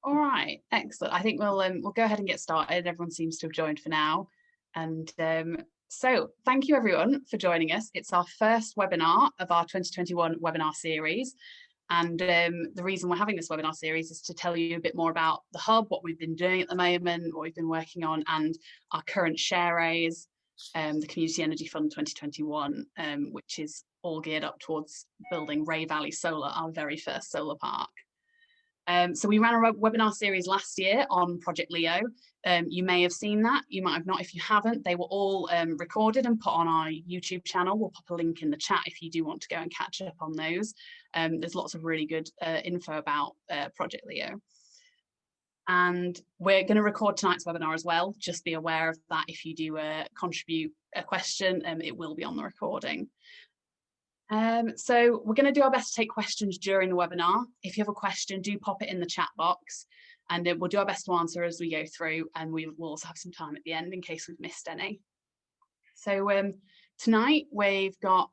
All right, excellent. I think we'll go ahead and get started. Everyone seems to have joined for now. And so thank you everyone for joining us. It's our first webinar of our 2021 webinar series. And the reason we're having this webinar series is to tell you a bit more about the hub, what we've been doing at the moment, what we've been working on, and our current share raise, the Community Energy Fund 2021, which is all geared up towards building Ray Valley Solar, our very first solar park. So we ran a webinar series last year on Project Leo. You may have seen that, you might have not. If you haven't, they were all recorded and put on our YouTube channel. We'll pop a link in the chat if you do want to go and catch up on those. There's lots of really good info about Project Leo. And we're going to record tonight's webinar as well. Just be aware of that. If you do contribute a question, it will be on the recording. So we're going to do our best to take questions during the webinar. If you have a question, do pop it in the chat box and we'll do our best to answer as we go through, and we will also have some time at the end in case we've missed any. So tonight we've got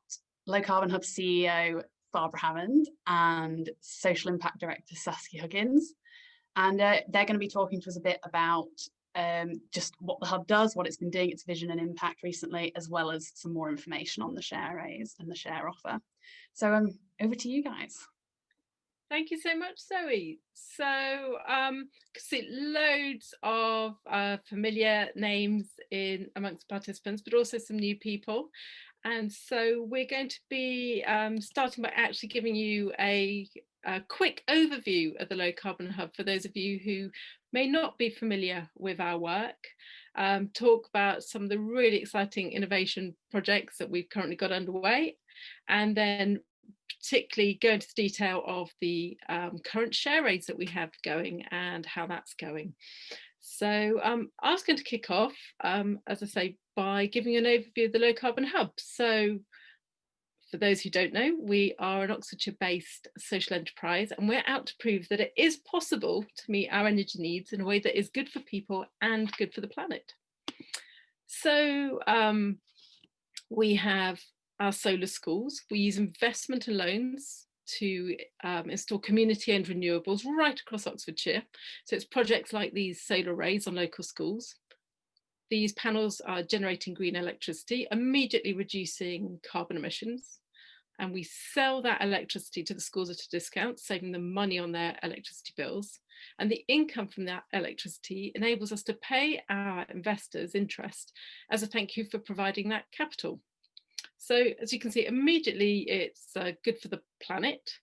Low Carbon Hub CEO Barbara Hammond and Social Impact Director Saskya Huggins, and they're going to be talking to us a bit about just what the hub does, what it's been doing, its vision and impact recently, as well as some more information on the share raise and the share offer. So over to you guys. Thank you so much, Zoe. So see loads of familiar names in amongst participants, but also some new people. And so we're going to be starting by actually giving you a quick overview of the Low Carbon Hub for those of you who may not be familiar with our work, talk about some of the really exciting innovation projects that we've currently got underway, and then particularly go into the detail of the current share raise that we have going and how that's going. So I was going to kick off, as I say, by giving you an overview of the Low Carbon Hub. So for those who don't know, we are an Oxfordshire-based social enterprise, and we're out to prove that it is possible to meet our energy needs in a way that is good for people and good for the planet. So we have our solar schools. We use investment and loans to install community-owned renewables right across Oxfordshire. So it's projects like these solar arrays on local schools. These panels are generating green electricity, immediately reducing carbon emissions. And we sell that electricity to the schools at a discount, saving them money on their electricity bills. And the income from that electricity enables us to pay our investors interest as a thank you for providing that capital. So as you can see, immediately it's good for the planet.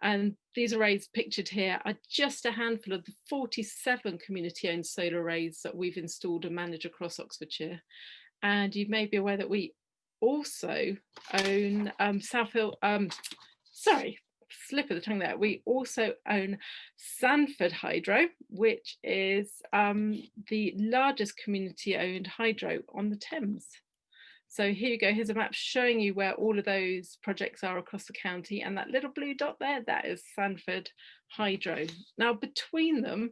And these arrays pictured here are just a handful of the 47 community-owned solar arrays that we've installed and manage across Oxfordshire. And you may be aware that we also own slip of the tongue there. We also own Sanford Hydro, which is the largest community-owned hydro on the Thames. So here you go, here's a map showing you where all of those projects are across the county, and that little blue dot there, that is Sanford Hydro. Now between them,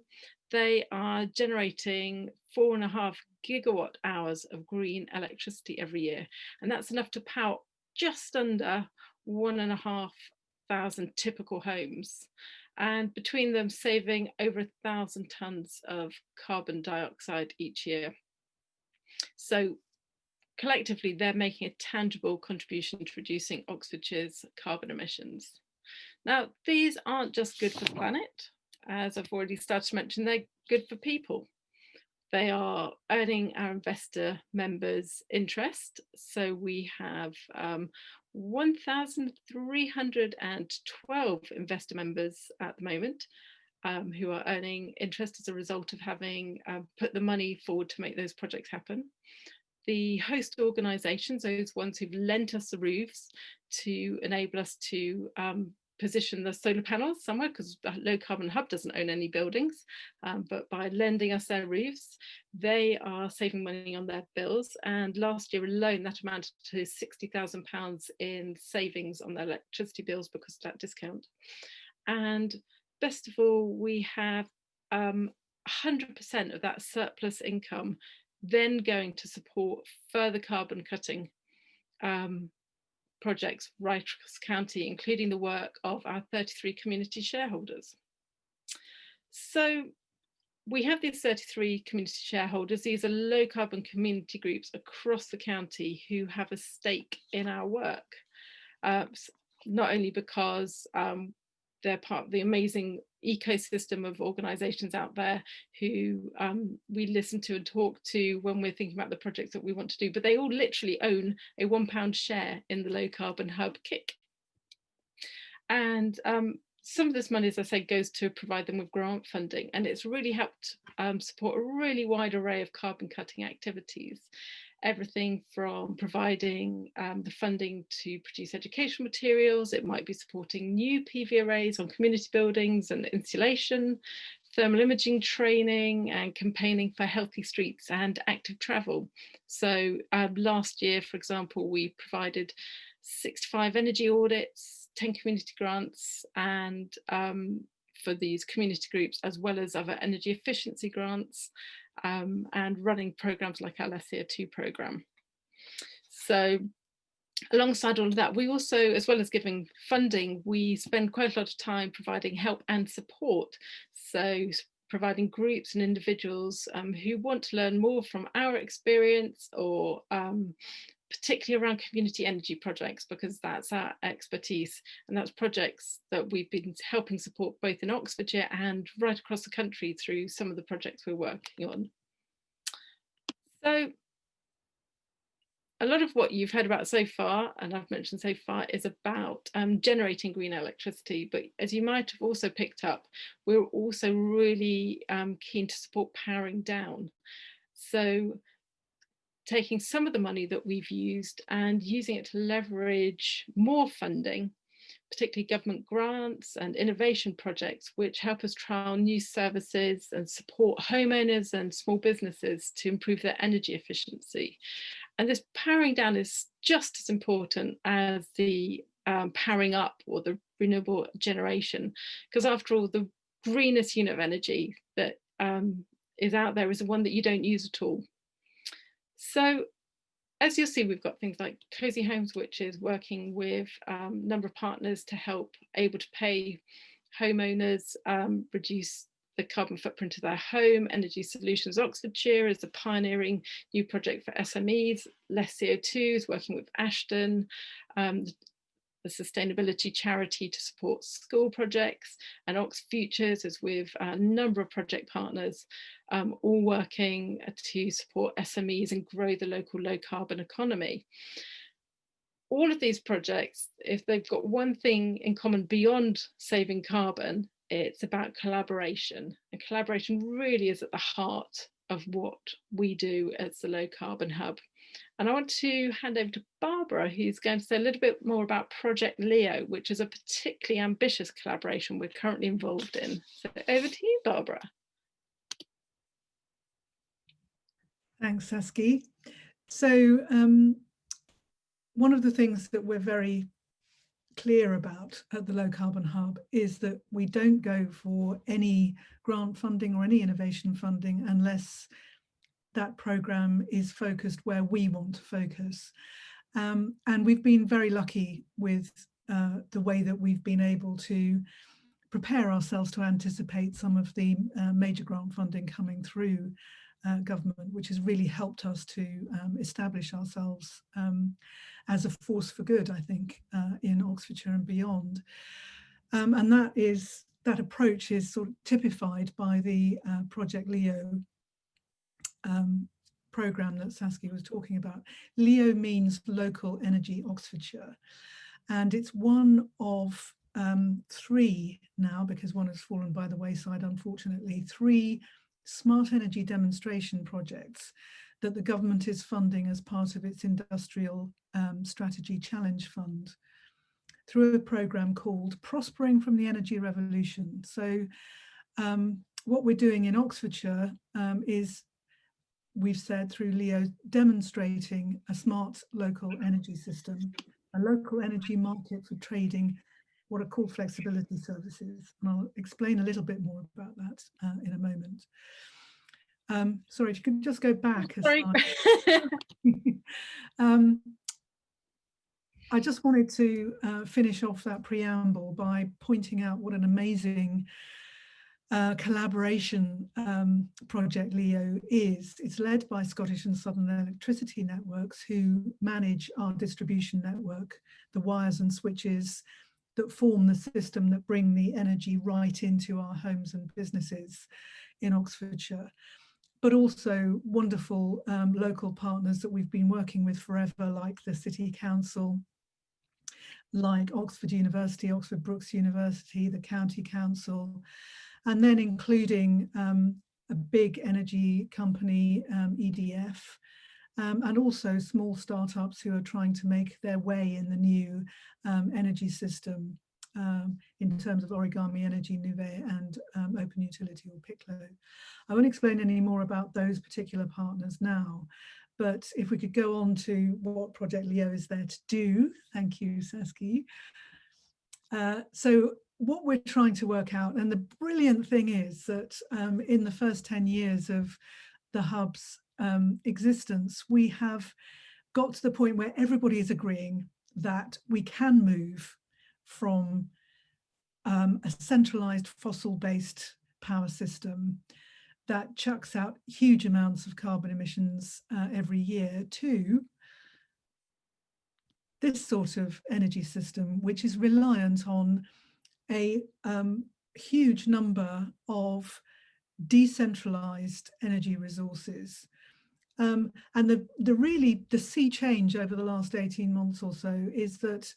they are generating 4.5 gigawatt hours of green electricity every year. And that's enough to power just under 1,500 typical homes. And between them saving over 1,000 tons of carbon dioxide each year. So collectively, they're making a tangible contribution to reducing Oxfordshire's carbon emissions. Now, these aren't just good for the planet. As I've already started to mention, they're good for people. They are earning our investor members' interest. So we have 1,312 investor members at the moment who are earning interest as a result of having put the money forward to make those projects happen. The host organisations, those ones who've lent us the roofs to enable us to position the solar panels somewhere, because the Low Carbon Hub doesn't own any buildings, but by lending us their roofs, they are saving money on their bills. And last year alone, that amounted to £60,000 in savings on their electricity bills because of that discount. And best of all, we have 100% of that surplus income then going to support further carbon cutting projects right across the county, including the work of our 33 community shareholders. So we have these 33 community shareholders. These are low carbon community groups across the county who have a stake in our work, not only because they're part of the amazing ecosystem of organisations out there who we listen to and talk to when we're thinking about the projects that we want to do, but they all literally own a £1 share in the Low Carbon Hub KIC. And some of this money, as I say, goes to provide them with grant funding, and it's really helped support a really wide array of carbon cutting activities. Everything from providing the funding to produce educational materials, it might be supporting new PV arrays on community buildings and insulation, thermal imaging training, and campaigning for healthy streets and active travel. So last year, for example, we provided 65 energy audits, 10 community grants, and for these community groups, as well as other energy efficiency grants, and running programs like our CO2 program. So alongside all of that, we also, as well as giving funding, we spend quite a lot of time providing help and support. So providing groups and individuals who want to learn more from our experience, or particularly around community energy projects, because that's our expertise, and that's projects that we've been helping support both in Oxfordshire and right across the country through some of the projects we're working on. So a lot of what you've heard about so far, and I've mentioned so far, is about generating green electricity, but as you might have also picked up, we're also really keen to support powering down. So taking some of the money that we've used and using it to leverage more funding, particularly government grants and innovation projects, which help us trial new services and support homeowners and small businesses to improve their energy efficiency. And this powering down is just as important as the powering up, or the renewable generation, because after all, the greenest unit of energy that is out there is the one that you don't use at all. So as you'll see, we've got things like Cozy Homes, which is working with a number of partners to help able to pay homeowners reduce the carbon footprint of their home. Energy Solutions Oxfordshire is a pioneering new project for SMEs. Less CO2 is working with Ashton, the sustainability charity to support school projects, and Ox Futures is with a number of project partners, all working to support SMEs and grow the local low carbon economy. All of these projects, if they've got one thing in common beyond saving carbon, it's about collaboration. And collaboration really is at the heart of what we do as the Low Carbon Hub. And I want to hand over to Barbara, who's going to say a little bit more about Project Leo, which is a particularly ambitious collaboration we're currently involved in. So over to you, Barbara. Thanks, Saskia. So one of the things that we're very clear about at the Low Carbon Hub is that we don't go for any grant funding or any innovation funding unless that programme is focused where we want to focus. And we've been very lucky with the way that we've been able to prepare ourselves to anticipate some of the major grant funding coming through government, which has really helped us to establish ourselves as a force for good, I think, in Oxfordshire and beyond. And that approach is sort of typified by the Project Leo programme that Saskia was talking about. Leo means Local Energy Oxfordshire, and it's one of 3 now, because one has fallen by the wayside, unfortunately, 3 smart energy demonstration projects that the government is funding as part of its Industrial Strategy Challenge Fund through a programme called Prospering from the Energy Revolution. So what we're doing in Oxfordshire is, we've said through Leo, demonstrating a smart local energy system, a local energy market for trading what are called flexibility services. And I'll explain a little bit more about that in a moment. Sorry, if you could just go back a slide. I just wanted to finish off that preamble by pointing out what an amazing collaboration project LEO is. It's led by Scottish and Southern Electricity Networks, who manage our distribution network, the wires and switches that form the system that bring the energy right into our homes and businesses in Oxfordshire, but also wonderful local partners that we've been working with forever, like the City Council, like Oxford University, Oxford Brookes University, the County Council, and then including a big energy company, EDF, and also small startups who are trying to make their way in the new energy system in terms of Origami Energy, Nuvei, and Open Utility or PICLO. I won't explain any more about those particular partners now, but if we could go on to what Project LEO is there to do. Thank you, Saskya. So what we're trying to work out, and the brilliant thing is that in the first 10 years of the hub's existence, we have got to the point where everybody is agreeing that we can move from a centralized fossil-based power system that chucks out huge amounts of carbon emissions every year to this sort of energy system, which is reliant on a huge number of decentralized energy resources. And the sea change over the last 18 months or so is that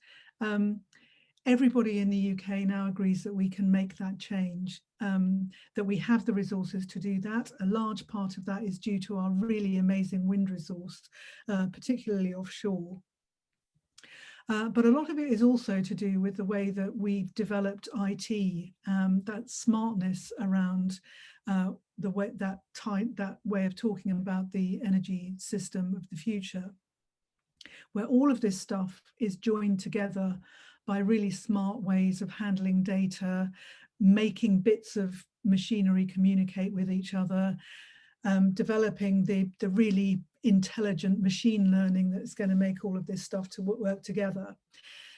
everybody in the UK now agrees that we can make that change, that we have the resources to do that. A large part of that is due to our really amazing wind resource, particularly offshore. But a lot of it is also to do with the way that we've developed IT, that smartness around the way that way of talking about the energy system of the future, where all of this stuff is joined together by really smart ways of handling data, making bits of machinery communicate with each other, developing the really intelligent machine learning that's going to make all of this stuff to work together,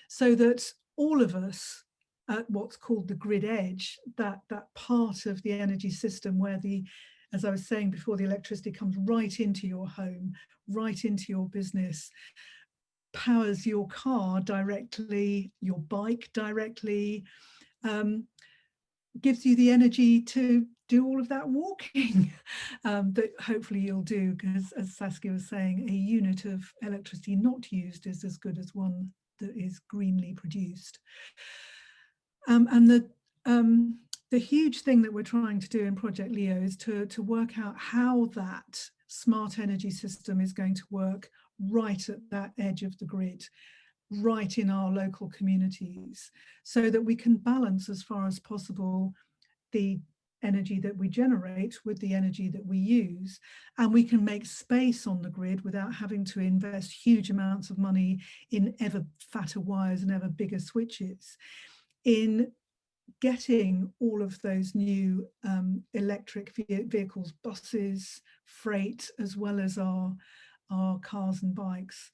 so that all of us at what's called the grid edge, that part of the energy system where as I was saying before, the electricity comes right into your home, right into your business, powers your car directly, your bike directly, gives you the energy to do all of that walking that hopefully you'll do, because as Saskya was saying, a unit of electricity not used is as good as one that is greenly produced. And the huge thing that we're trying to do in Project LEO is to work out how that smart energy system is going to work right at that edge of the grid, right in our local communities, so that we can balance as far as possible the energy that we generate with the energy that we use, and we can make space on the grid without having to invest huge amounts of money in ever fatter wires and ever bigger switches, in getting all of those new electric vehicles, buses, freight, as well as our cars and bikes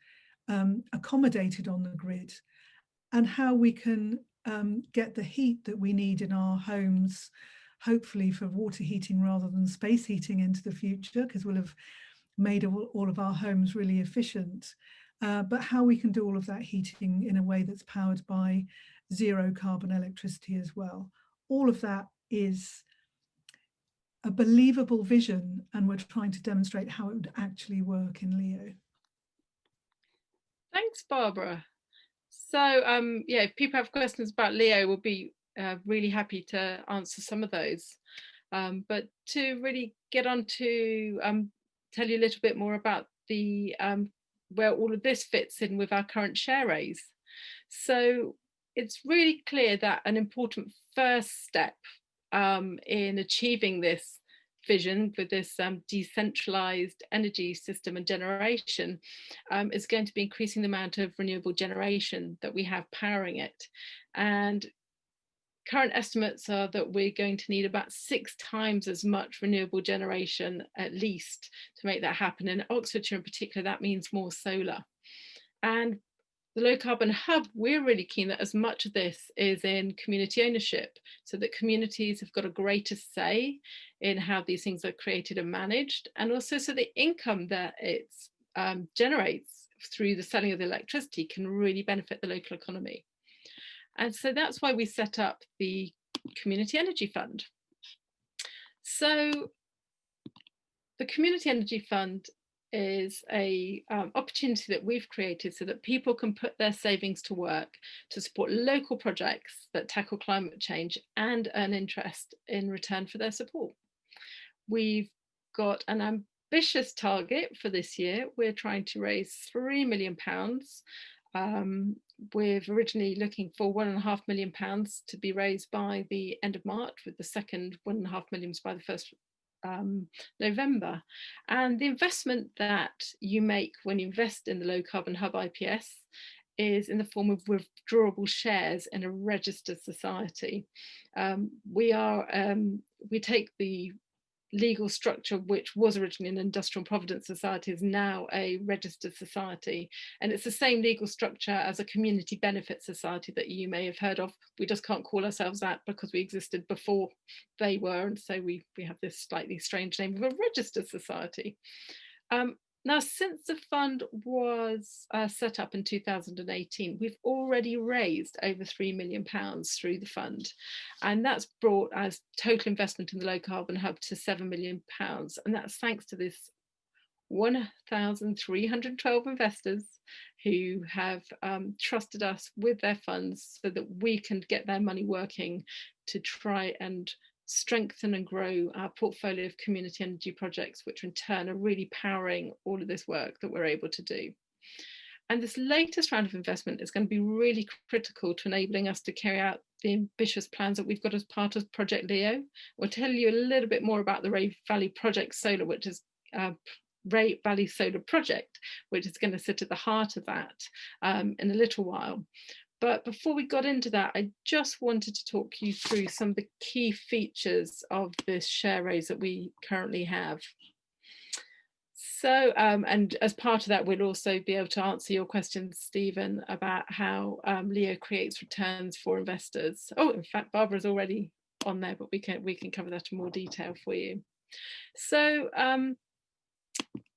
accommodated on the grid, and how we can get the heat that we need in our homes, hopefully for water heating rather than space heating into the future, because we'll have made all of our homes really efficient, but how we can do all of that heating in a way that's powered by zero carbon electricity as well. All of that is a believable vision, and we're trying to demonstrate how it would actually work in LEO. Thanks, Barbara. So yeah, if people have questions about LEO, we'll be really happy to answer some of those. But to really get on to tell you a little bit more about the where all of this fits in with our current share raise. So it's really clear that an important first step in achieving this vision with this decentralized energy system and generation is going to be increasing the amount of renewable generation that we have powering it. And current estimates are that we're going to need about 6 times as much renewable generation at least to make that happen. In Oxfordshire in particular, that means more solar. And the Low Carbon Hub, we're really keen that as much of this is in community ownership, so that communities have got a greater say in how these things are created and managed, and also so the income that it generates through the selling of the electricity can really benefit the local economy. And so that's why we set up the Community Energy Fund. So the Community Energy Fund is a opportunity that we've created so that people can put their savings to work to support local projects that tackle climate change and earn interest in return for their support. We've got an ambitious target for this year. We're trying to raise £3 million. We're originally looking for £1.5 million to be raised by the end of March, with the second £1.5 million by the 1st November. And the investment that you make when you invest in the Low Carbon Hub IPS is in the form of withdrawable shares in a registered society. We take the legal structure, which was originally an industrial provident society, is now a registered society, and it's the same legal structure as a community benefit society that you may have heard of. We just can't call ourselves that because we existed before they were, and so we have this slightly strange name of a registered society. Now, since the fund was set up in 2018, we've already raised over £3 million through the fund. And that's brought as total investment in the Low Carbon Hub to £7 million. And that's thanks to this 1,312 investors who have trusted us with their funds so that we can get their money working to try and strengthen and grow our portfolio of community energy projects, which in turn are really powering all of this work that we're able to do. And this latest round of investment is going to be really critical to enabling us to carry out the ambitious plans that we've got as part of Project Leo. We'll tell you a little bit more about the Ray Valley Project Solar, which is Ray Valley Solar Project, which is going to sit at the heart of that in a little while. But before we got into that, I just wanted to talk you through some of the key features of this share raise that we currently have. So, and as part of that, we'll also be able to answer your questions, Stephen, about how Leo creates returns for investors. Oh, in fact, Barbara's already on there, but we can cover that in more detail for you. So,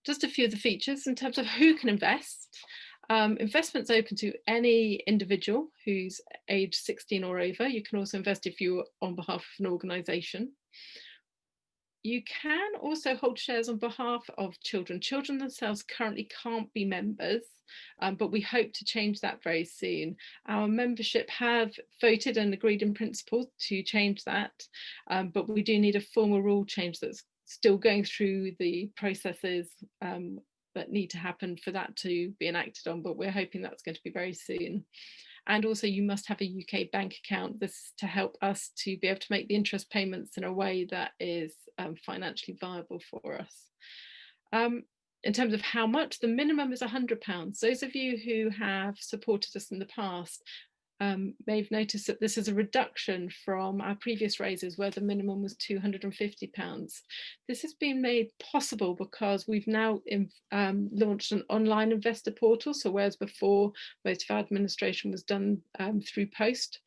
just a few of the features in terms of who can invest. Investment's open to any individual who's age 16 or over. You can also invest if you're on behalf of an organisation. You can also hold shares on behalf of children. Children themselves currently can't be members, but we hope to change that very soon. Our membership have voted and agreed in principle to change that, but we do need a formal rule change that's still going through the processes that need to happen for that to be enacted on, but we're hoping that's going to be very soon. And also you must have a UK bank account, this to help us to be able to make the interest payments in a way that is financially viable for us. In terms of how much, the minimum is £100. Those of you who have supported us in the past may have noticed that this is a reduction from our previous raises where the minimum was £250. This has been made possible because we've now launched an online investor portal. So whereas before most of our administration was done through post,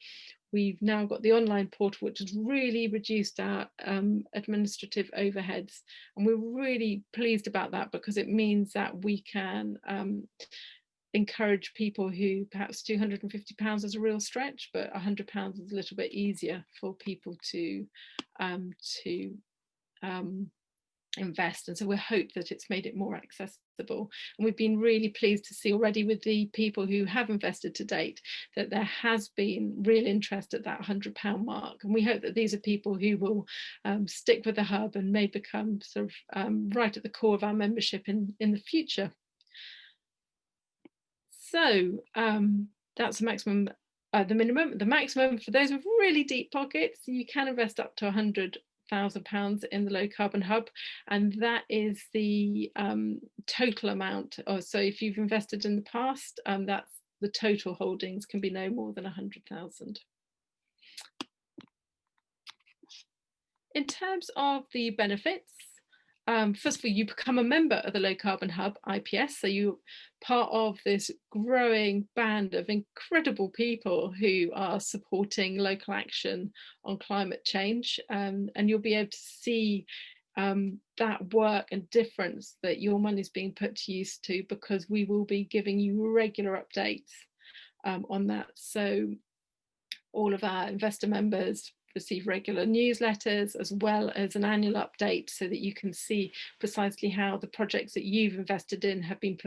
we've now got the online portal, which has really reduced our administrative overheads. And we're really pleased about that because it means that we can encourage people who perhaps £250 is a real stretch, but £100 is a little bit easier for people to invest. And so we hope that it's made it more accessible. And we've been really pleased to see already with the people who have invested to date that there has been real interest at that £100 mark. And we hope that these are people who will stick with the hub and may become sort of right at the core of our membership in the future. So that's the maximum, the minimum. The maximum for those with really deep pockets, you can invest up to £100,000 in the Low Carbon Hub, and that is the total amount. So if you've invested in the past, that's the total holdings can be no more than 100,000. In terms of the benefits, first of all, you become a member of the Low Carbon Hub, IPS, so you're part of this growing band of incredible people who are supporting local action on climate change, and you'll be able to see that work and difference that your money is being put to use to, because we will be giving you regular updates on that. So all of our investor members receive regular newsletters as well as an annual update, so that you can see precisely how the projects that you've invested in have been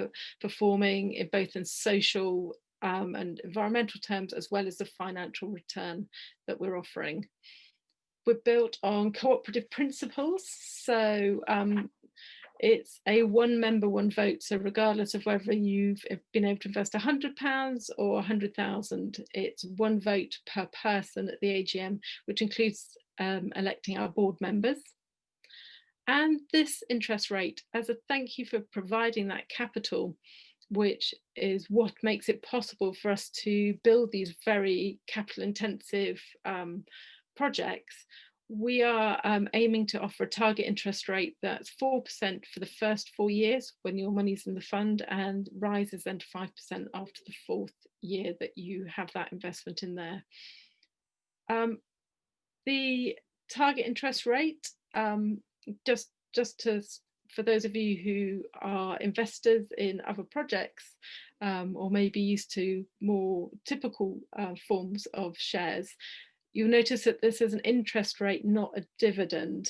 performing in both in social and environmental terms, as well as the financial return that we're offering. We're built on cooperative principles, so it's a one member, one vote. So regardless of whether you've been able to invest £100 or 100,000, it's one vote per person at the AGM, which includes electing our board members. And this interest rate, as a thank you for providing that capital, which is what makes it possible for us to build these very capital intensive projects, we are aiming to offer a target interest rate that's 4% for the first 4 years when your money's in the fund, and rises then to 5% after the 4th year that you have that investment in there. The target interest rate, just for those of you who are investors in other projects, or maybe used to more typical forms of shares, you'll notice that this is an interest rate, not a dividend.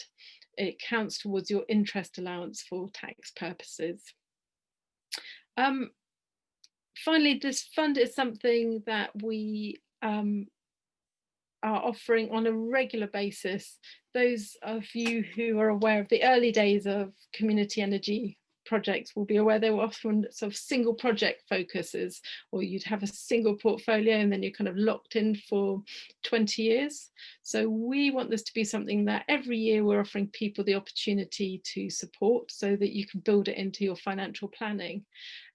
It counts towards your interest allowance for tax purposes. Finally, this fund is something that we are offering on a regular basis. Those of you who are aware of the early days of community energy projects will be aware they were often sort of single project focuses, or you'd have a single portfolio and then you're kind of locked in for 20 years. So we want this to be something that every year we're offering people the opportunity to support, so that you can build it into your financial planning.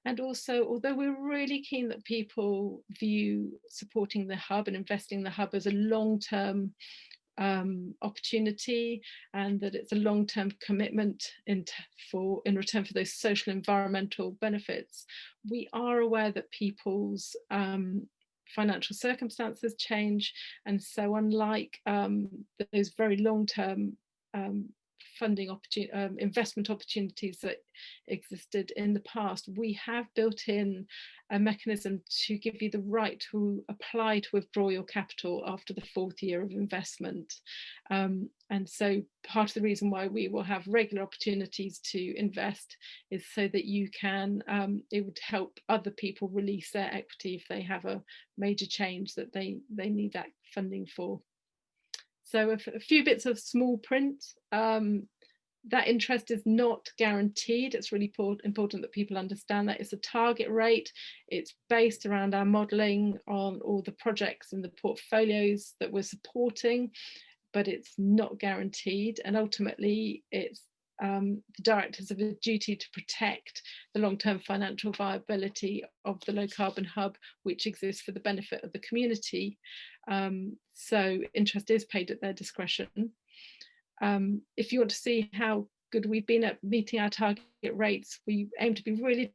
And also, although we're really keen that people view supporting the hub and investing in the hub as a long-term opportunity, and that it's a long-term commitment in return for those social environmental benefits, we are aware that people's financial circumstances change, and so unlike those very long-term funding investment opportunities that existed in the past, we have built in a mechanism to give you the right to apply to withdraw your capital after the 4th year of investment. And so part of the reason why we will have regular opportunities to invest is so that you can, it would help other people release their equity if they have a major change that they need that funding for. So a few bits of small print. That interest is not guaranteed. It's really important that people understand that it's a target rate. It's based around our modelling on all the projects and the portfolios that we're supporting, but it's not guaranteed. And ultimately, it's the directors have a duty to protect the long-term financial viability of the Low Carbon Hub, which exists for the benefit of the community. So interest is paid at their discretion. If you want to see how good we've been at meeting our target rates, we aim to be really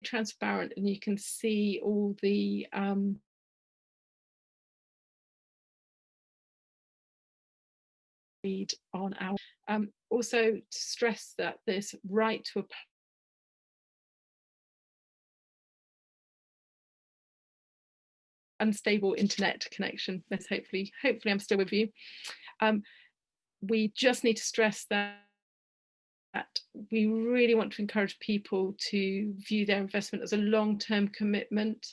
transparent, and you can see all the read on our also to stress that this right to apply unstable internet connection. Let's hopefully I'm still with you. We just need to stress that we really want to encourage people to view their investment as a long-term commitment.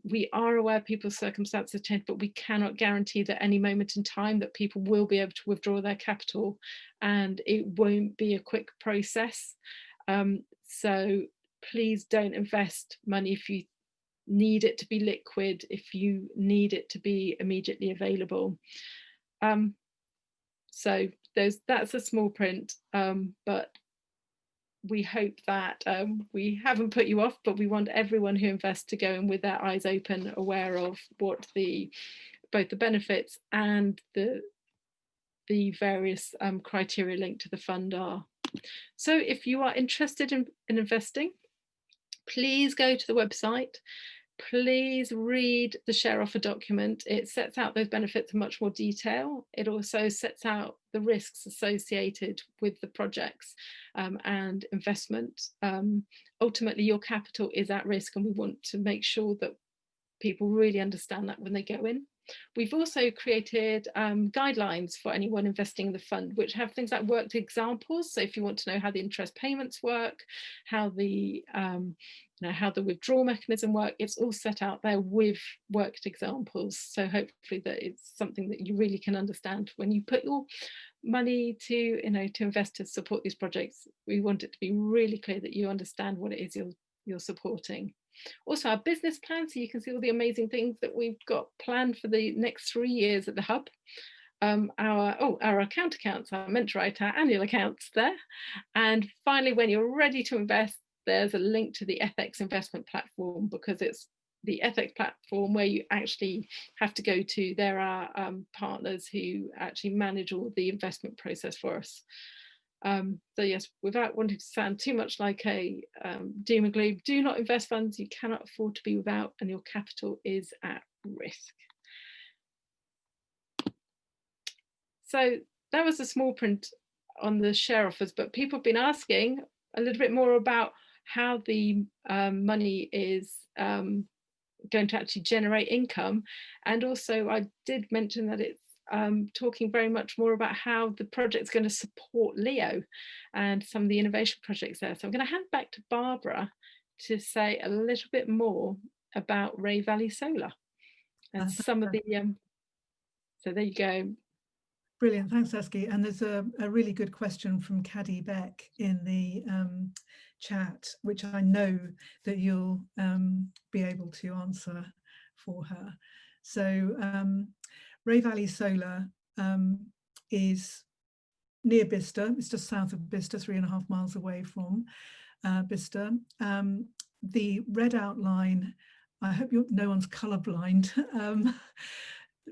We are aware people's circumstances change, but we cannot guarantee that any moment in time that people will be able to withdraw their capital, and it won't be a quick process. So please don't invest money if you need it to be liquid, if you need it to be immediately available. So that's a small print, but we hope that we haven't put you off, but we want everyone who invests to go in with their eyes open, aware of what both the benefits and the various criteria linked to the fund are. So if you are interested in investing, please go to the website. Please read the share offer document. It sets out those benefits in much more detail. It also sets out the risks associated with the projects and investment. Ultimately, your capital is at risk, and we want to make sure that people really understand that when they go in. We've also created guidelines for anyone investing in the fund, which have things like worked examples. So if you want to know how the interest payments work, how the withdrawal mechanism work, it's all set out there with worked examples. So hopefully that it's something that you really can understand when you put your money to invest to support these projects. We want it to be really clear that you understand what it is you're supporting. Also, our business plan, so you can see all the amazing things that we've got planned for the next 3 years at the hub. Our account accounts, I meant to write our annual accounts there. And finally, when you're ready to invest, there's a link to the FX investment platform, because it's the FX platform where you actually have to go to. There are partners who actually manage all the investment process for us. So yes, without wanting to sound too much like a doom and gloom, do not invest funds you cannot afford to be without, and your capital is at risk. So that was a small print on the share offers, but people have been asking a little bit more about how the money is going to actually generate income. And also I did mention that it's talking very much more about how the project's going to support LEO and some of the innovation projects there. So I'm going to hand back to Barbara to say a little bit more about Ray Valley Solar and some of the so there you go. Brilliant, thanks Saskia. And there's a really good question from Caddy Beck in the chat, which I know that you'll be able to answer for her. So Ray Valley Solar is near Bicester. It's just south of Bicester, 3.5 miles away from Bicester. The red outline, I hope no one's colourblind.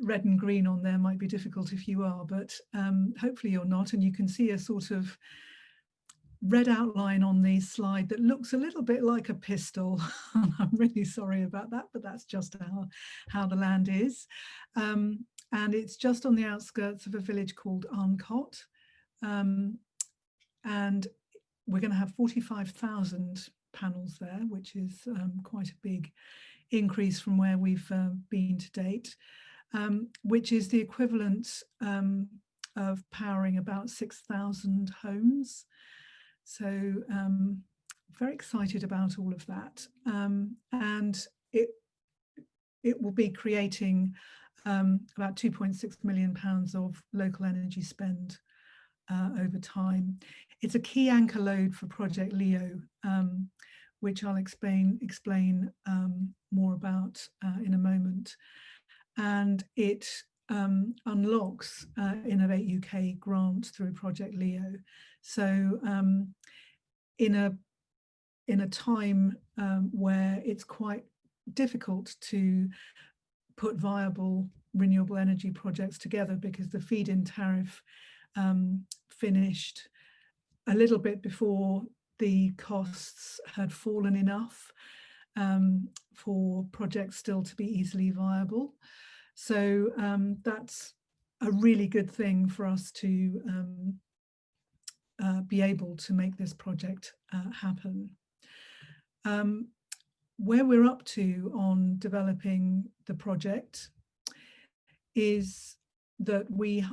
Red and green on there might be difficult if you are, but hopefully you're not. And you can see a sort of red outline on the slide that looks a little bit like a pistol. I'm really sorry about that, but that's just how the land is. And it's just on the outskirts of a village called Arncott. And we're going to have 45,000 panels there, which is quite a big increase from where we've been to date, which is the equivalent of powering about 6,000 homes. So very excited about all of that. And it will be creating about £2.6 million of local energy spend over time. It's a key anchor load for Project LEO, which I'll explain more about in a moment. And it unlocks Innovate UK grant through Project LEO. So in a time where it's quite difficult to put viable renewable energy projects together because the feed-in tariff finished a little bit before the costs had fallen enough for projects still to be easily viable. So that's a really good thing for us to be able to make this project happen. Where we're up to on developing the project is that we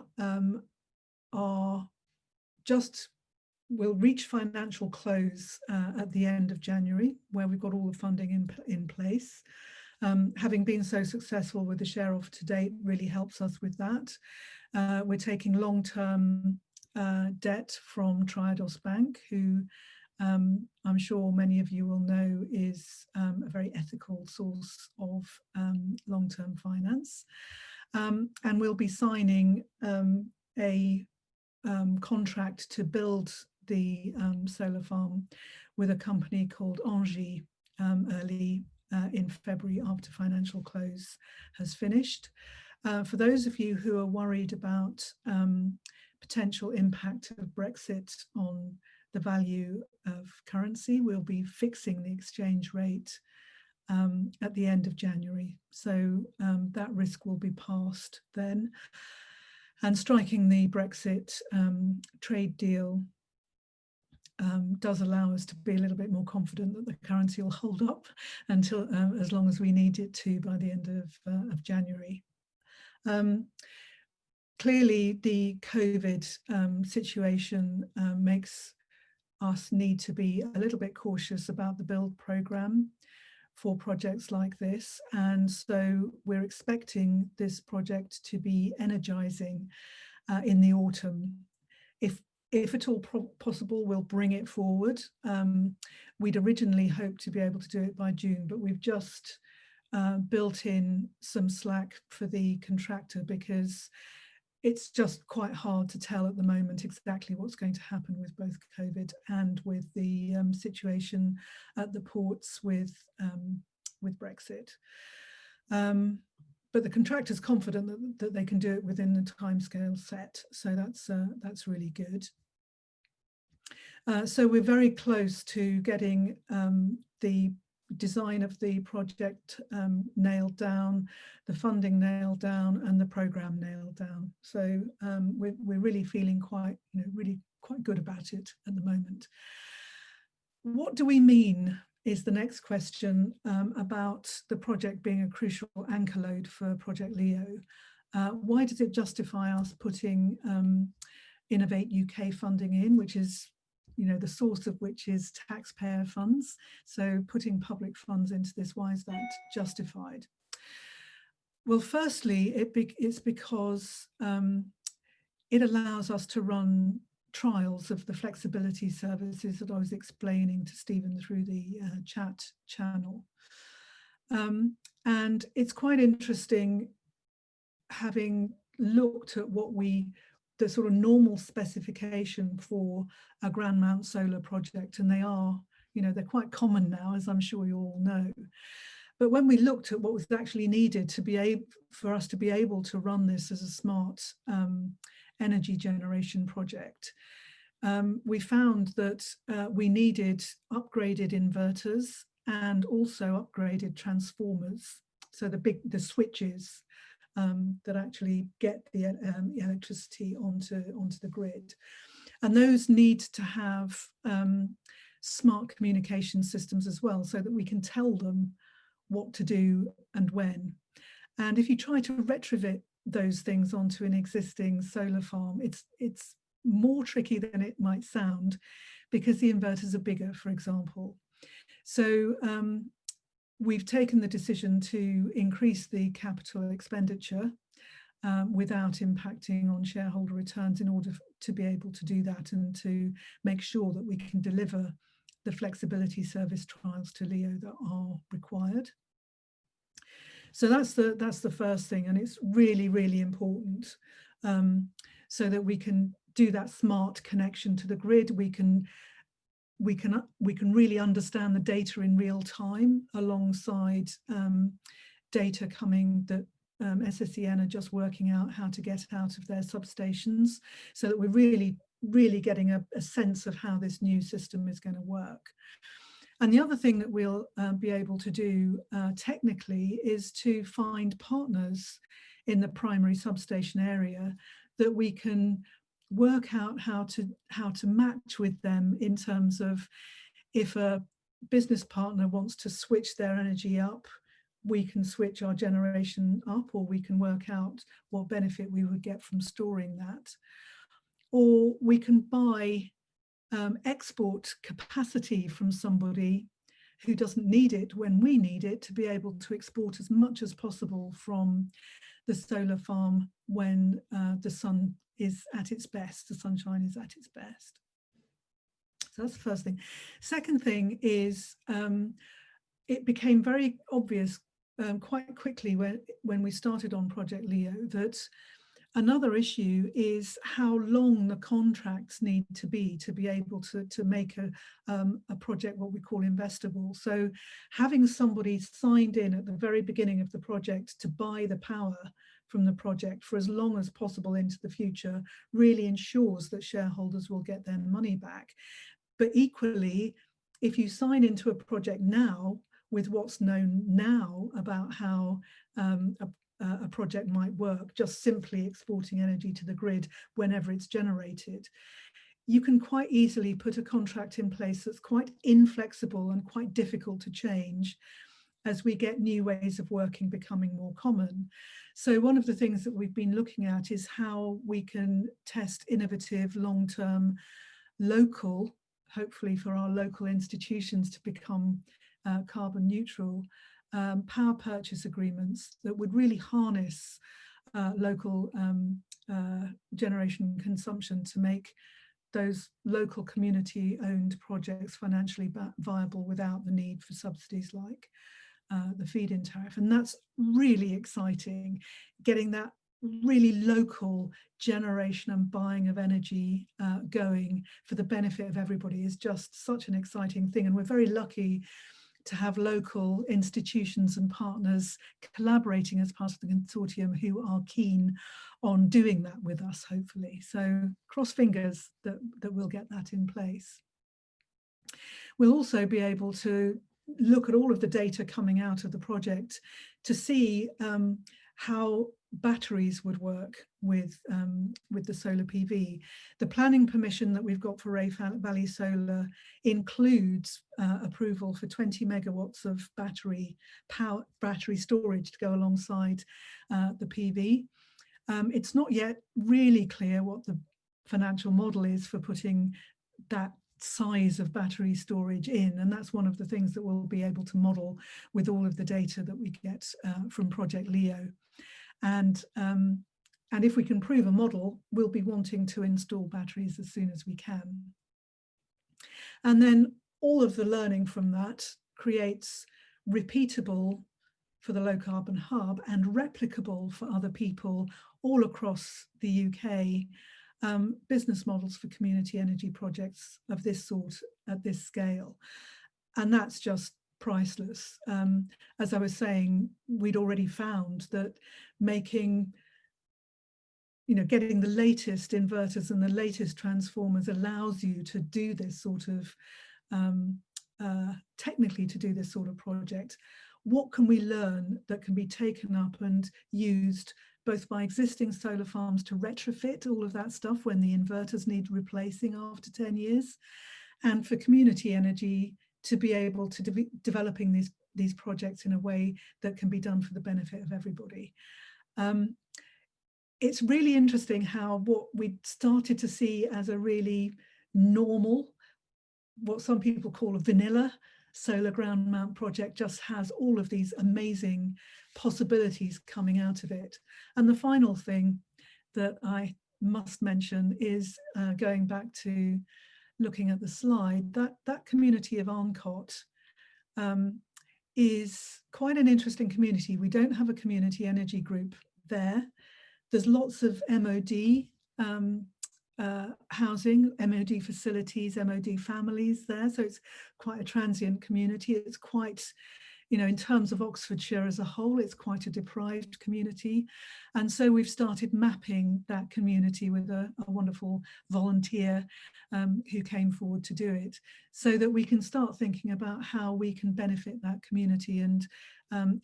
will reach financial close at the end of January, where we've got all the funding in place. Having been so successful with the share offer to date really helps us with that. We're taking long-term debt from Triodos Bank, who I'm sure many of you will know is a very ethical source of long-term finance. And we'll be signing a contract to build the solar farm with a company called Engie early in February, after financial close has finished. For those of you who are worried about potential impact of Brexit on the value of currency. We'll be fixing the exchange rate at the end of January. So that risk will be passed then. And striking the Brexit trade deal does allow us to be a little bit more confident that the currency will hold up until as long as we need it to by the end of January. Clearly, the COVID situation makes us need to be a little bit cautious about the build programme for projects like this, and so we're expecting this project to be energising in the autumn. If at all possible, we'll bring it forward. We'd originally hoped to be able to do it by June, but we've just built in some slack for the contractor because it's just quite hard to tell at the moment exactly what's going to happen with both COVID and with the situation at the ports with Brexit. But the contractor's confident that they can do it within the timescale set, so that's really good. So we're very close to getting the design of the project nailed down, the funding nailed down, and the programme nailed down. So we're really feeling quite good about it at the moment. What do we mean is the next question about the project being a crucial anchor load for Project Leo. Why does it justify us putting Innovate UK funding in, which is, the source of which is taxpayer funds? So putting public funds into this, why is that justified? Well, firstly, it's because it allows us to run trials of the flexibility services that I was explaining to Stephen through the chat channel. And it's quite interesting, having looked at the sort of normal specification for a Grand Mount solar project, and they are, they're quite common now, as I'm sure you all know. But when we looked at what was actually needed for us to be able to run this as a smart energy generation project, we found that we needed upgraded inverters and also upgraded transformers. So the switches that actually get the electricity onto the grid. And those need to have smart communication systems as well, so that we can tell them what to do and when. And if you try to retrofit those things onto an existing solar farm, it's more tricky than it might sound, because the inverters are bigger, for example. So we've taken the decision to increase the capital expenditure without impacting on shareholder returns, in order to be able to do that and to make sure that we can deliver the flexibility service trials to Leo that are required. So that's the first thing, and it's really, really important, so that we can do that smart connection to the grid. We can really understand the data in real time, alongside data coming that SSEN are just working out how to get out of their substations, so that we're really getting a sense of how this new system is going to work. And the other thing that we'll be able to do technically is to find partners in the primary substation area that we can work out how to match with them, in terms of, if a business partner wants to switch their energy up, we can switch our generation up, or we can work out what benefit we would get from storing that. Or we can buy export capacity from somebody who doesn't need it when we need it, to be able to export as much as possible from the solar farm when the sun is at its best, the sunshine is at its best. So that's the first thing. Second thing is, it became very obvious quite quickly when we started on Project Leo, that another issue is how long the contracts need to be able to make a project what we call investable. So having somebody signed in at the very beginning of the project to buy the power from the project for as long as possible into the future really ensures that shareholders will get their money back. But equally, if you sign into a project now with what's known now about how a project might work, just simply exporting energy to the grid whenever it's generated, you can quite easily put a contract in place that's quite inflexible and quite difficult to change as we get new ways of working becoming more common. So one of the things that we've been looking at is how we can test innovative, long-term, local, hopefully for our local institutions to become carbon neutral, power purchase agreements that would really harness local generation consumption to make those local community-owned projects financially viable without the need for subsidies like the feed-in tariff. And that's really exciting, getting that really local generation and buying of energy going for the benefit of everybody is just such an exciting thing. And we're very lucky to have local institutions and partners collaborating as part of the consortium who are keen on doing that with us, hopefully. So cross fingers that we'll get that in place. We'll also be able to look at all of the data coming out of the project to see how batteries would work with the solar PV. The planning permission that we've got for Ray Valley Solar includes approval for 20 megawatts of battery storage to go alongside the PV. It's not yet really clear what the financial model is for putting that size of battery storage in, and that's one of the things that we'll be able to model with all of the data that we get from Project Leo. And if we can prove a model, we'll be wanting to install batteries as soon as we can. And then all of the learning from that creates repeatable for the low carbon hub and replicable for other people all across the UK business models for community energy projects of this sort at this scale. And that's just priceless. As I was saying, we'd already found that making, getting the latest inverters and the latest transformers allows you to do this sort of, technically to do this sort of project. What can we learn that can be taken up and used both by existing solar farms to retrofit all of that stuff when the inverters need replacing after 10 years, and for community energy to be able to developing these projects in a way that can be done for the benefit of everybody. It's really interesting how what we started to see as a really normal, what some people call a vanilla solar ground mount project, just has all of these amazing possibilities coming out of it. And the final thing that I must mention is going back to looking at the slide, that community of Arncott is quite an interesting community. We don't have a community energy group there. There's lots of MOD housing, MOD facilities, MOD families there. So it's quite a transient community. It's quite, in terms of Oxfordshire as a whole, it's quite a deprived community. And so we've started mapping that community with a wonderful volunteer who came forward to do it, so that we can start thinking about how we can benefit that community. And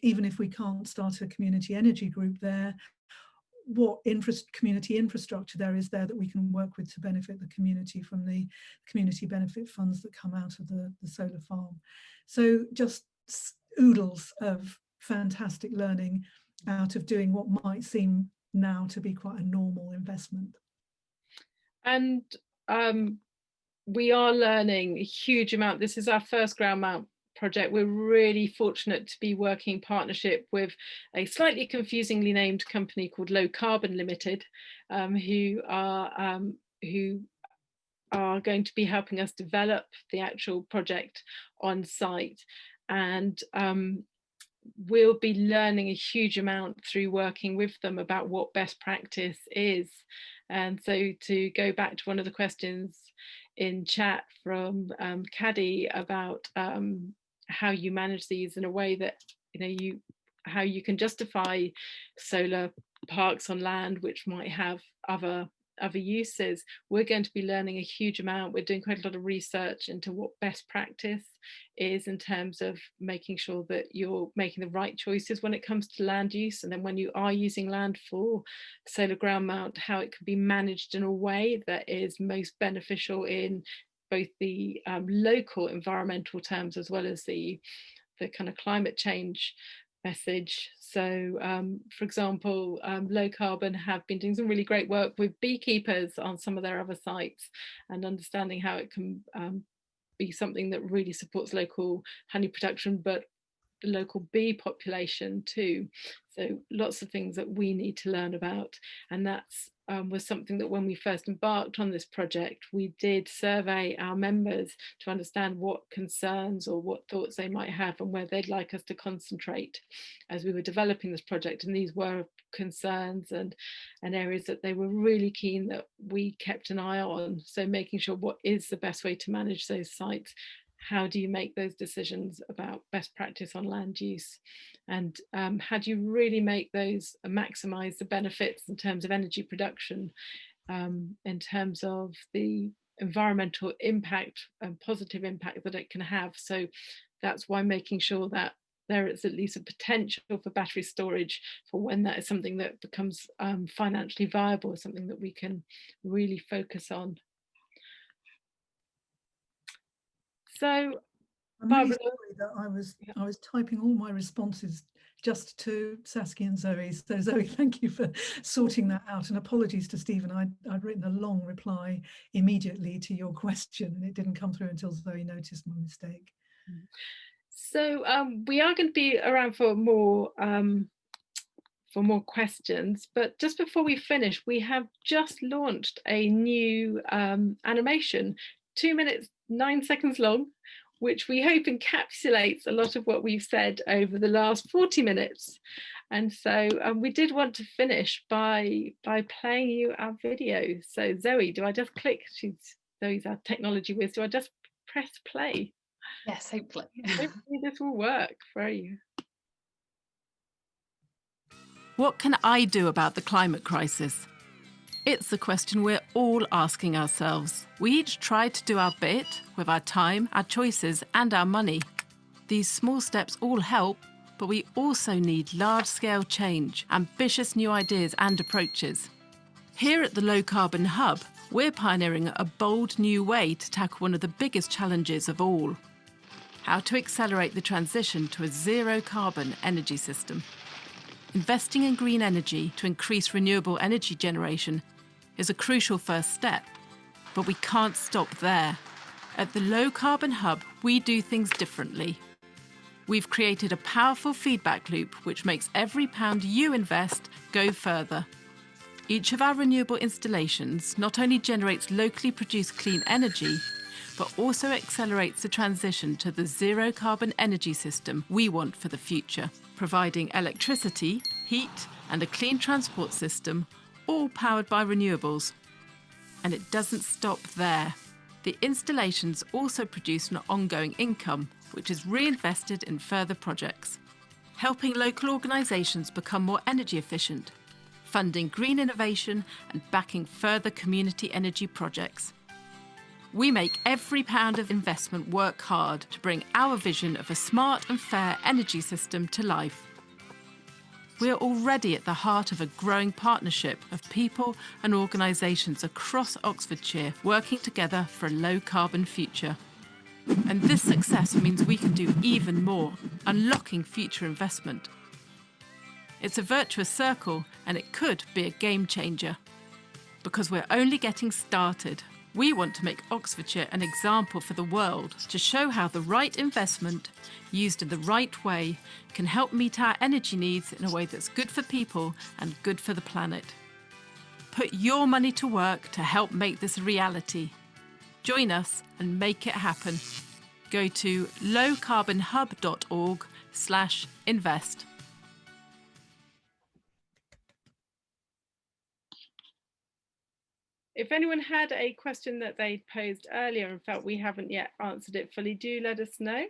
even if we can't start a community energy group there, what community infrastructure there is there that we can work with to benefit the community from the community benefit funds that come out of the solar farm. So just oodles of fantastic learning out of doing what might seem now to be quite a normal investment. And we are learning a huge amount. This is our first ground mount project. We're really fortunate to be working in partnership with a slightly confusingly named company called Low Carbon Limited, who are going to be helping us develop the actual project on site. And we'll be learning a huge amount through working with them about what best practice is. And so to go back to one of the questions in chat from Caddy about how you manage these in a way that how you can justify solar parks on land which might have other other uses, we're going to be learning a huge amount. We're doing quite a lot of research into what best practice is in terms of making sure that you're making the right choices when it comes to land use, and then when you are using land for solar ground mount, how it can be managed in a way that is most beneficial in both the local environmental terms as well as the kind of climate change message. So for example, Low Carbon have been doing some really great work with beekeepers on some of their other sites, and understanding how it can be something that really supports local honey production, but the local bee population too. So lots of things that we need to learn about, and that's was something that when we first embarked on this project, we did survey our members to understand what concerns or what thoughts they might have and where they'd like us to concentrate as we were developing this project. And these were concerns and areas that they were really keen that we kept an eye on. So making sure what is the best way to manage those sites, how do you make those decisions about best practice on land use, and how do you really make those maximize the benefits in terms of energy production, in terms of the environmental impact and positive impact that it can have. So that's why making sure that there is at least a potential for battery storage for when that is something that becomes financially viable, something that we can really focus on. So I'm Barbara, really sorry that I was typing all my responses just to Saskia and Zoe. So Zoe, thank you for sorting that out, and apologies to Stephen. I'd written a long reply immediately to your question, and it didn't come through until Zoe noticed my mistake. So we are going to be around for more questions, but just before we finish, we have just launched a new animation, 2 minutes 9 seconds long, which we hope encapsulates a lot of what we've said over the last 40 minutes. And so we did want to finish by playing you our video. So Zoe, do I just click? Zoe's our technology whiz. Do I just press play? Yes, hopefully. Hopefully this will work for you. What can I do about the climate crisis? It's the question we're all asking ourselves. We each try to do our bit with our time, our choices, and our money. These small steps all help, but we also need large-scale change, ambitious new ideas and approaches. Here at the Low Carbon Hub, we're pioneering a bold new way to tackle one of the biggest challenges of all: how to accelerate the transition to a zero-carbon energy system. Investing in green energy to increase renewable energy generation is a crucial first step, but we can't stop there. At the Low Carbon Hub, we do things differently. We've created a powerful feedback loop which makes every pound you invest go further. Each of our renewable installations not only generates locally produced clean energy, but also accelerates the transition to the zero-carbon energy system we want for the future, providing electricity, heat, and a clean transport system, all powered by renewables. And it doesn't stop there. The installations also produce an ongoing income, which is reinvested in further projects, helping local organisations become more energy efficient, funding green innovation and backing further community energy projects. We make every pound of investment work hard to bring our vision of a smart and fair energy system to life. We are already at the heart of a growing partnership of people and organisations across Oxfordshire working together for a low-carbon future. And this success means we can do even more, unlocking future investment. It's a virtuous circle, and it could be a game changer. Because we're only getting started. We want to make Oxfordshire an example for the world to show how the right investment, used in the right way, can help meet our energy needs in a way that's good for people and good for the planet. Put your money to work to help make this a reality. Join us and make it happen. Go to lowcarbonhub.org/invest. If anyone had a question that they posed earlier and felt we haven't yet answered it fully, do let us know.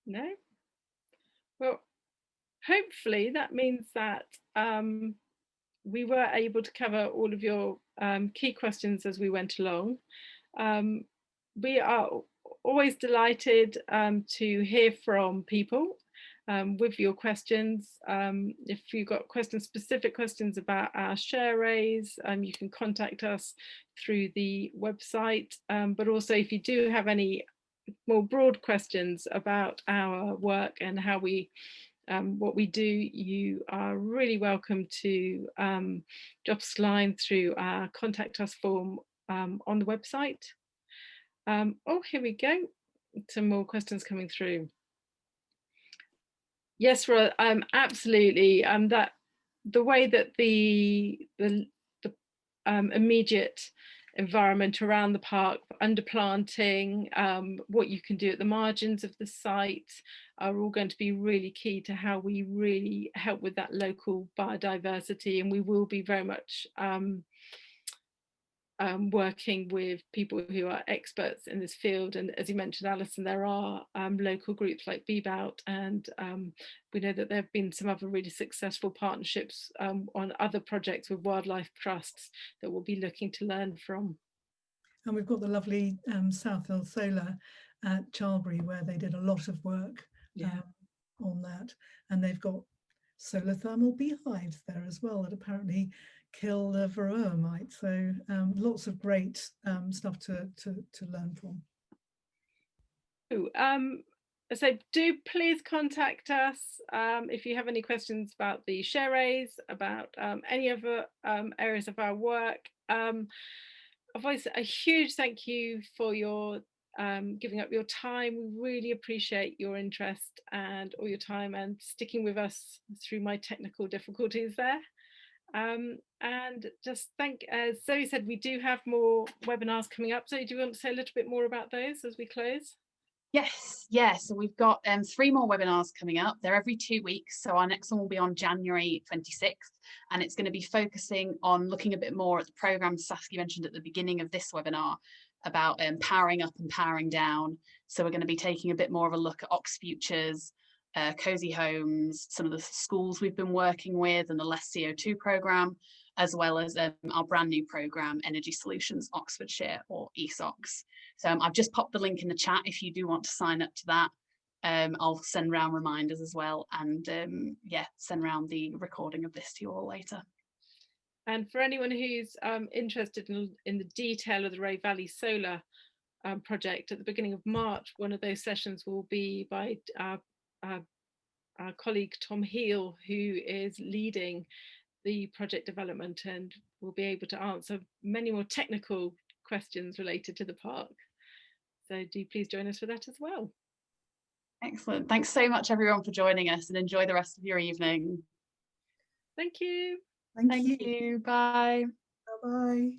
No? Well, hopefully that means that we were able to cover all of your key questions as we went along. We are always delighted to hear from people with your questions. If you've got questions, specific questions about our share raise, you can contact us through the website. But also if you do have any more broad questions about our work and how we what we do, you are really welcome to drop us a line through our contact us form on the website. Oh, here we go. Some more questions coming through. Yes, absolutely. That the way that the immediate environment around the park, underplanting, what you can do at the margins of the site are all going to be really key to how we really help with that local biodiversity. And we will be very much working with people who are experts in this field. And as you mentioned, Alison, there are local groups like BBOUT, and we know that there have been some other really successful partnerships on other projects with wildlife trusts that we'll be looking to learn from. And we've got the lovely South Hill Solar at Charlbury, where they did a lot of work on that. And they've got solar thermal beehives there as well that apparently kill the varroa mite. So lots of great stuff to learn from. So do please contact us if you have any questions about the share raise, about any other areas of our work. Obviously, a huge thank you for your giving up your time. We really appreciate your interest and all your time and sticking with us through my technical difficulties there. And just as Zoe said, we do have more webinars coming up. So do you want to say a little bit more about those as we close? Yes, so we've got 3 more webinars coming up. They're every 2 weeks. So our next one will be on January 26th. And it's going to be focusing on looking a bit more at the programme Saskia mentioned at the beginning of this webinar about powering up and powering down. So we're going to be taking a bit more of a look at Oxfordshires, Cozy Homes, some of the schools we've been working with, and the Less CO2 programme, as well as our brand new programme, Energy Solutions Oxfordshire, or ESOX. So I've just popped the link in the chat if you do want to sign up to that. I'll send around reminders as well, and send around the recording of this to you all later. And for anyone who's interested in the detail of the Ray Valley Solar project, at the beginning of March, one of those sessions will be by our colleague Tom Heal, who is leading the project development, and will be able to answer many more technical questions related to the park. So do please join us for that as well. Excellent. Thanks so much everyone for joining us, and enjoy the rest of your evening. Thank you. Thank you. Bye. Bye-bye.